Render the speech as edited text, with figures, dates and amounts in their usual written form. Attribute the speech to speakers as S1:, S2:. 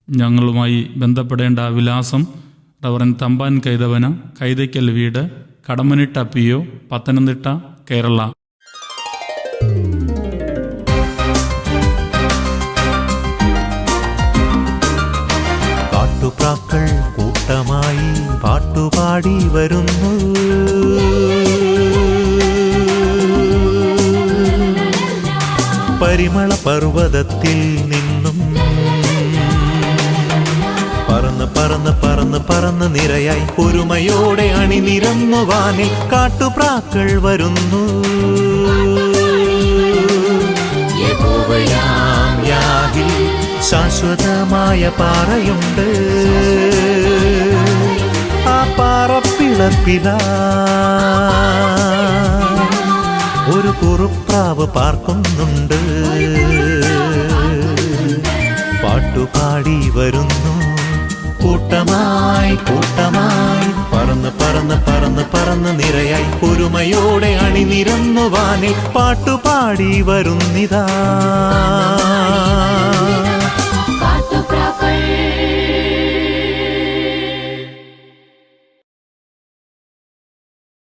S1: ഞങ്ങളുമായി ബന്ധപ്പെടേണ്ട വിലാസം റവറൻ തമ്പാൻ കൈതവന, കൈതയ്ക്കൽ വീട്, കടമനിട്ട PO, പത്തനംതിട്ട, കേരള.
S2: കാട്ടുപ്രാക്കൾ കൂട്ടമായി പാട്ടുപാടി വരുന്നു. പരിമള പർവ്വതത്തിൽ നിന്നും പറന്ന് പറന്ന് പറന്ന് പറന്ന് നിരയായി ഒരുമയോടെ അണിനിരന്നു വാനിൽ കാട്ടുപ്രാക്കൾ വരുന്നു. യഹോവയാം യാഹിൽ ശാശ്വതമായ പാറയുണ്ട്. ആ പാറപ്പിളപ്പില ഒരു കുറുപ്രാവ് പാർക്കുന്നുണ്ട്. പാട്ടുപാടി വരുന്നു കൂട്ടമായി കൂട്ടമായി പറന്ന് പറന്ന് പറന്ന് പറന്ന് നിരയായി ഒരുമയോടെ അണിനിരന്നു വാനിൽ പാട്ടുപാടി വരുന്നിതാ.